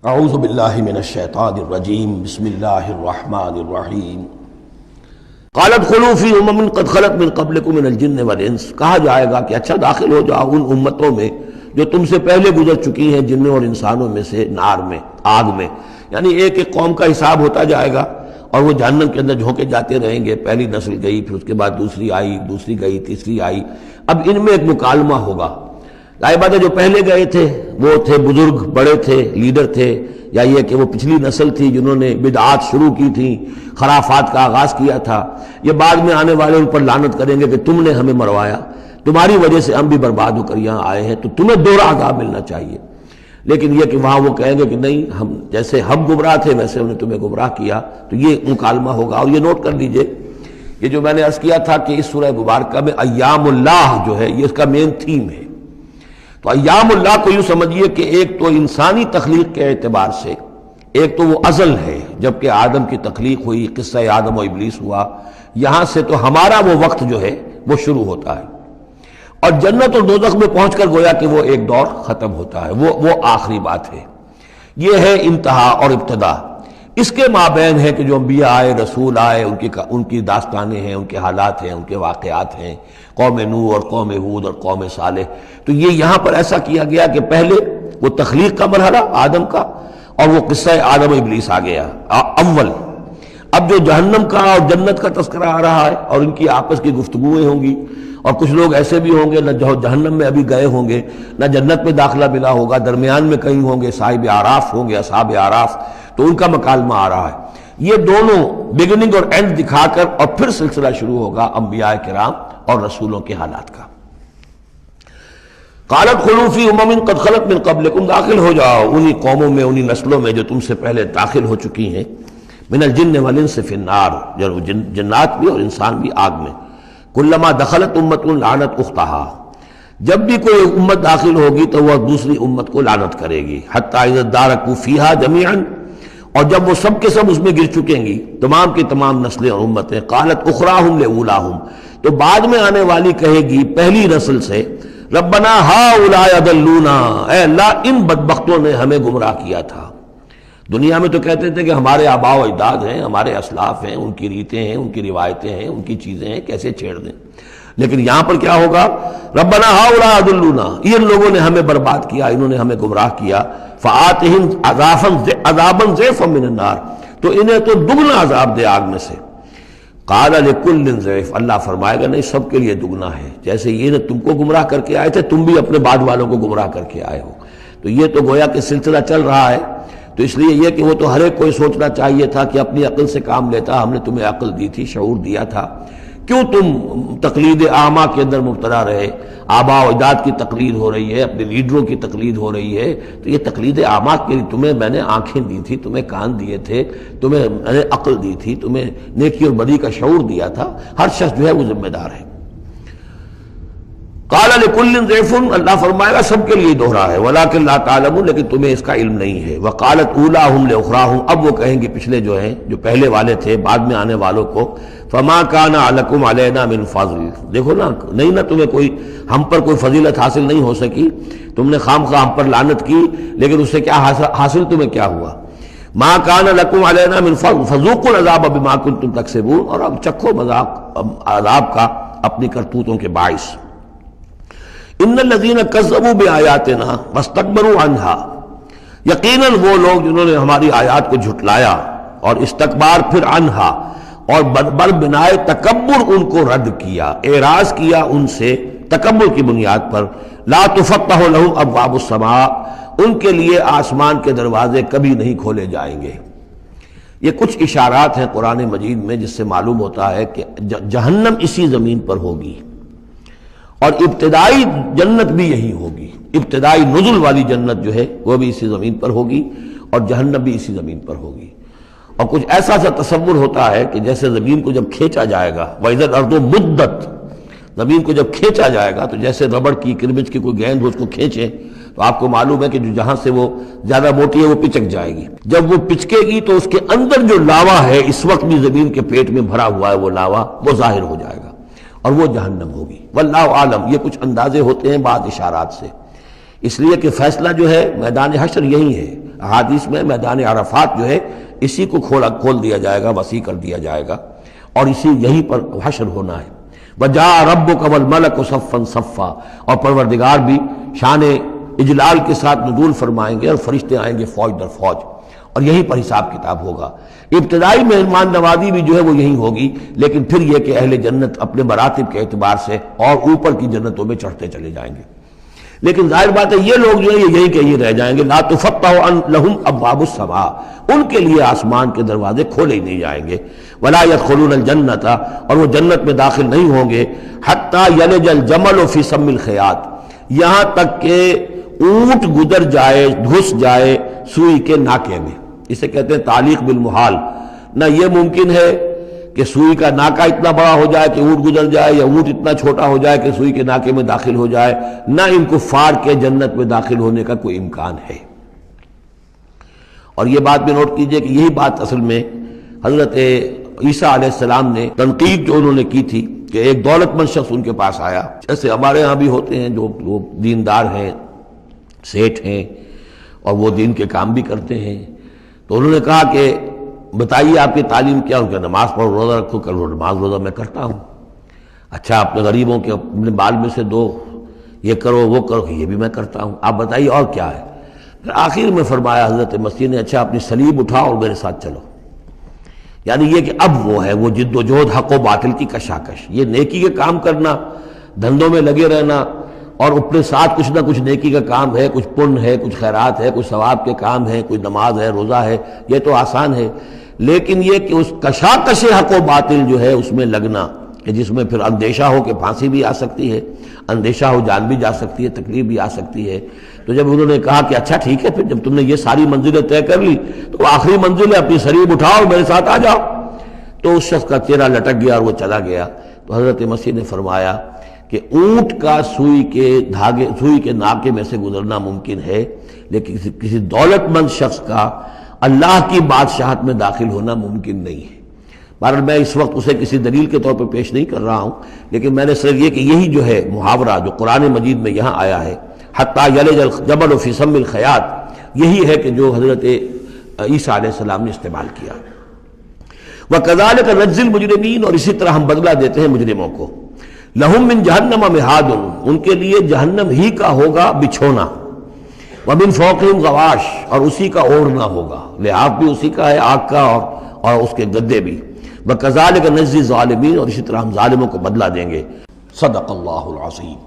اعوذ باللہ من الشیطان الرجیم بسم اللہ الرحمن الرحیم قالت خلوا فی امم قد خلت من قبلکم من الجن والانس، کہا جائے گا کہ اچھا داخل ہو جاؤ ان امتوں میں جو تم سے پہلے گزر چکی ہیں جنوں اور انسانوں میں سے، نار میں، آگ میں، یعنی ایک ایک قوم کا حساب ہوتا جائے گا اور وہ جہنم کے اندر جھونکے جاتے رہیں گے۔ پہلی نسل گئی، پھر اس کے بعد دوسری آئی، دوسری گئی، تیسری آئی۔ اب ان میں ایک مکالمہ ہوگا۔ ظاہر بات ہے جو پہلے گئے تھے وہ تھے بزرگ، بڑے تھے، لیڈر تھے، یا یہ کہ وہ پچھلی نسل تھی جنہوں نے بدعات شروع کی تھیں، خرافات کا آغاز کیا تھا۔ یہ بعد میں آنے والے ان پر لعنت کریں گے کہ تم نے ہمیں مروایا، تمہاری وجہ سے ہم بھی برباد ہو کر یہاں آئے ہیں، تو تمہیں دوہرا عذاب ملنا چاہیے۔ لیکن یہ کہ وہاں وہ کہیں گے کہ نہیں، ہم جیسے ہم گمراہ تھے ویسے انہوں نے تمہیں گمراہ کیا، تو یہ مکالمہ ہوگا۔ اور یہ نوٹ کر لیجئے، یہ جو میں نے عرض کیا تھا کہ اس سورہ مبارکہ میں ایام اللہ جو ہے یہ اس کا مین تھیم ہے۔ تو ایام اللہ کو یوں سمجھیے کہ ایک تو انسانی تخلیق کے اعتبار سے، ایک تو وہ ازل ہے جبکہ آدم کی تخلیق ہوئی، قصہ آدم و ابلیس ہوا، یہاں سے تو ہمارا وہ وقت جو ہے وہ شروع ہوتا ہے، اور جنت اور دوزخ میں پہنچ کر گویا کہ وہ ایک دور ختم ہوتا ہے، وہ آخری بات ہے۔ یہ ہے انتہا اور ابتدا۔ اس کے مابین ہے کہ جو انبیاء آئے، رسول آئے، ان کی داستانیں ہیں، ان کے حالات ہیں، ان کے واقعات ہیں، قوم نوح اور قوم ہود اور قوم صالح۔ تو یہ یہاں پر ایسا کیا گیا کہ پہلے وہ تخلیق کا مرحلہ آدم کا، اور وہ قصہ آدم و ابلیس آ گیا اول۔ اب جو جہنم کا اور جنت کا تذکرہ آ رہا ہے اور ان کی آپس کی گفتگویں ہوں گی، اور کچھ لوگ ایسے بھی ہوں گے نہ جو جہنم میں ابھی گئے ہوں گے، نہ جنت میں داخلہ ملا ہوگا، درمیان میں کہیں ہوں گے، صاحب اعراف ہوں گے، اصحاب اعراف، تو ان کا مکالمہ آ رہا ہے۔ یہ دونوں بگننگ اور اینڈ دکھا کر اور پھر سلسلہ شروع ہوگا انبیاء کرام اور رسولوں کے حالات کا۔ قالت خلوا فی امم قد خلت من قبلکم، داخل ہو جاؤ انہی قوموں میں، انہی نسلوں میں جو تم سے پہلے داخل ہو چکی ہیں، من الجن والانس فی النار، جنات بھی اور انسان بھی آگ میں۔ کلما دخلت امت لعنت اختہا، جب بھی کوئی امت داخل ہوگی تو وہ دوسری امت کو لعنت کرے گی۔ حتی اذا ادارکوا فیہا جمیعا، اور جب وہ سب کے سب اس میں گر چکیں گی، تمام کی تمام نسلیں اور امتیں، قالت اخراہم لاولاہم، تو بعد میں آنے والی کہے گی پہلی نسل سے، ربنا ہؤلاء اضلونا، اے اللہ ان بدبختوں نے ہمیں گمراہ کیا تھا۔ دنیا میں تو کہتے تھے کہ ہمارے آباء و اجداد ہیں، ہمارے اسلاف ہیں، ان کی ریتیں ہیں، ان کی روایتیں ہیں، ان کی چیزیں ہیں، کیسے چھیڑ دیں۔ لیکن یہاں پر کیا ہوگا؟ ربنا ہؤلاء اضلونا، ان لوگوں نے ہمیں برباد کیا، انہوں نے ہمیں گمراہ کیا۔ فآتہم عذابا ضعفا من النار، تو انہیں تو دگنا عذاب دے آگ میں سے۔ قال لکل ضعف، اللہ فرمائے گا نہیں، سب کے لیے دگنا ہے۔ جیسے یہ نے تم کو گمراہ کر کے آئے تھے، تم بھی اپنے بعد والوں کو گمراہ کر کے آئے ہو۔ تو یہ تو گویا کہ سلسلہ چل رہا ہے۔ تو اس لیے یہ کہ وہ تو ہر ایک کو سوچنا چاہیے تھا کہ اپنی عقل سے کام لیتا، ہم نے تمہیں عقل دی تھی، شعور دیا تھا، کیوں تم تقلید اعمیٰ کے اندر مبتلا رہے؟ آباء و اجداد کی تقلید ہو رہی ہے، اپنے لیڈروں کی تقلید ہو رہی ہے، تو یہ تقلید اعمیٰ کے لیے تمہیں میں نے آنکھیں دی تھی، تمہیں کان دیے تھے، تمہیں میں نے عقل دی تھی، تمہیں نیکی اور بدی کا شعور دیا تھا۔ ہر شخص جو ہے وہ ذمہ دار ہے۔ قال لکل ضعف، اللہ فرمائے گا سب کے لیے دوہرا ہے، ولکن لا تعلمون، لیکن تمہیں اس کا علم نہیں ہے۔ وقالت اولاہم لاخراہم، اب وہ کہیں گے پچھلے جو ہیں، جو پہلے والے تھے، بعد میں آنے والوں کو، فما کان لکم علینا من فضل، دیکھو نا، نہیں نا تمہیں کوئی، ہم پر کوئی فضیلت حاصل نہیں ہو سکی، تم نے خام خواہ ہم پر لعنت کی، لیکن اس سے کیا حاصل تمہیں کیا ہوا؟ ما کان لکم علینا من فضل فذوقوا العذاب بما کنتم تکسبون، اور اب چکھو مذاق عذاب کا اپنی کرتوتوں کے باعث۔ ان الذین کذبوا بآیاتنا واستکبروا عنہا، یقیناً وہ لوگ جنہوں نے ہماری آیات کو جھٹلایا اور استکبار پھر عنہا، اور بر بنائے تکبر ان کو رد کیا، اعراض کیا ان سے تکبر کی بنیاد پر، لا تفتح لهم ابواب السماء، ان کے لیے آسمان کے دروازے کبھی نہیں کھولے جائیں گے۔ یہ کچھ اشارات ہیں قرآن مجید میں جس سے معلوم ہوتا ہے کہ جہنم اسی زمین پر ہوگی، اور ابتدائی جنت بھی یہی ہوگی، ابتدائی نزل والی جنت جو ہے وہ بھی اسی زمین پر ہوگی، اور جہنم بھی اسی زمین پر ہوگی۔ اور کچھ ایسا سا تصور ہوتا ہے کہ جیسے زمین کو جب کھینچا جائے گا، وَإِذَا الْأَرْضُ مُدَّتْ، زمین کو جب کھینچا جائے گا تو جیسے ربڑ کی کرمچ کی کوئی گیند ہو اس کو کھینچے، تو آپ کو معلوم ہے کہ جو جہاں سے وہ زیادہ موٹی ہے وہ پچک جائے گی۔ جب وہ پچکے گی تو اس کے اندر جو لاوا ہے، اس وقت بھی زمین کے پیٹ میں بھرا ہوا ہے وہ لاوا، وہ ظاہر ہو جائے گا، اور وہ جہنم ہوگی۔ واللہ عالم، یہ کچھ اندازے ہوتے ہیں بعض اشارات سے، اس لیے کہ فیصلہ جو ہے میدان حشر یہی ہے۔ احادیث میں میدان عرفات جو ہے اسی کو کھول دیا جائے گا، وسیع کر دیا جائے گا، اور اسی یہیں پر حشر ہونا ہے۔ وَجَاءَ رَبُّكَ وَالْمَلَكُ صَفًّا صَفًّا، اور پروردگار بھی شان اجلال کے ساتھ نزول فرمائیں گے اور فرشتے آئیں گے فوج در فوج، اور یہیں پر حساب کتاب ہوگا۔ ابتدائی مہمان نوازی بھی جو ہے وہ یہی ہوگی، لیکن پھر یہ کہ اہل جنت اپنے مراتب کے اعتبار سے اور اوپر کی جنتوں میں چڑھتے چلے جائیں گے، لیکن ظاہر بات ہے یہ لوگ جو ہے یہ یہی کہ یہ رہ جائیں گے۔ لا تفتح لهم ابواب السماء، ان کے لیے آسمان کے دروازے کھولے ہی نہیں جائیں گے۔ ولا يدخلون الجنت، اور وہ جنت میں داخل نہیں ہوں گے حتی یلج الجمل فی سم الخیاط، یہاں تک کہ اونٹ گزر جائے، گھس جائے سوئی کے ناکے میں۔ اسے کہتے ہیں تعلیق بالمحال، نہ یہ ممکن ہے کہ سوئی کا ناکا اتنا بڑا ہو جائے کہ اونٹ گزر جائے، یا اونٹ اتنا چھوٹا ہو جائے کہ سوئی کے ناکے میں داخل ہو جائے، نہ ان کفار کے جنت میں داخل ہونے کا کوئی امکان ہے۔ اور یہ بات بھی نوٹ کیجئے کہ یہی بات اصل میں حضرت عیسیٰ علیہ السلام نے تنقید جو انہوں نے کی تھی کہ ایک دولت مند شخص ان کے پاس آیا، جیسے ہمارے ہاں بھی ہوتے ہیں جو دیندار ہیں، سیٹھ ہیں، اور وہ دین کے کام بھی کرتے ہیں، تو انہوں نے کہا کہ بتائیے آپ کی تعلیم کیا؟ ان کا نماز پڑھو، روزہ رکھو، کرو نماز روزہ میں کرتا ہوں۔ اچھا اپنے غریبوں کے اپنے بال میں سے دو، یہ کرو وہ کرو، یہ بھی میں کرتا ہوں، آپ بتائیے اور کیا ہے؟ پھر آخر میں فرمایا حضرت مسیح نے، اچھا اپنی صلیب اٹھاؤ اور میرے ساتھ چلو۔ یعنی یہ کہ اب وہ ہے وہ جد و جہد حق و باطل کی کشاکش، یہ نیکی کے کام کرنا، دھندوں میں لگے رہنا، اور اپنے ساتھ کچھ نہ کچھ نیکی کا کام ہے، کچھ پن ہے، کچھ خیرات ہے، کچھ ثواب کے کام ہے، کوئی نماز ہے، روزہ ہے، یہ تو آسان ہے، لیکن یہ کہ اس کشاکش حق و باطل جو ہے اس میں لگنا، کہ جس میں پھر اندیشہ ہو کہ پھانسی بھی آ سکتی ہے، اندیشہ ہو جان بھی جا سکتی ہے، تکلیف بھی آ سکتی ہے۔ تو جب انہوں نے کہا کہ اچھا ٹھیک ہے، پھر جب تم نے یہ ساری منزلیں طے کر لی تو آخری منزل ہے اپنی صلیب اٹھاؤ اور میرے ساتھ آ جاؤ۔ تو اس شخص کا چہرہ لٹک گیا اور وہ چلا گیا۔ تو حضرت مسیح نے فرمایا کہ اونٹ کا سوئی کے ناکے میں سے گزرنا ممکن ہے، لیکن کسی دولت مند شخص کا اللہ کی بادشاہت میں داخل ہونا ممکن نہیں ہے۔ بہرحال میں اس وقت اسے کسی دلیل کے طور پہ پیش نہیں کر رہا ہوں، لیکن میں نے صرف یہ کہ یہی جو ہے محاورہ جو قرآن مجید میں یہاں آیا ہے، حتیٰ یلج الجمل فی سم الخیاط، یہی ہے کہ جو حضرت عیسیٰ علیہ السلام نے استعمال کیا۔ وَكَذَلِكَ نَجْزِي الْمُجْرِمِينَ، اور اسی طرح ہم بدلہ دیتے ہیں مجرموں کو۔ لَهُم مِّن جَهَنَّمَ مِہَادٌ، ان کے لیے جہنم ہی کا ہوگا بچھونا، وَمِن فَوْقِهِمْ غَوَاشٍ، اور اسی کا اوڑھنا ہوگا، لحاف بھی اسی کا ہے آگ کا، اور اس کے گدے بھی۔ وَكَذَلِكَ نَجْزِي الظَّالِمِينَ، اور اسی طرح ہم ظالموں کو بدلہ دیں گے۔ صدق اللہ العظیم۔